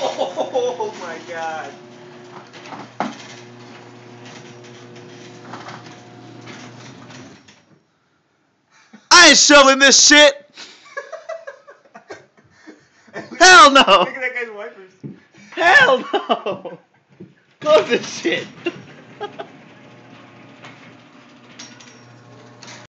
Oh my god. I ain't shoveling this shit. Hell no. Look at that guy's wipers. Hell no. Close this shit.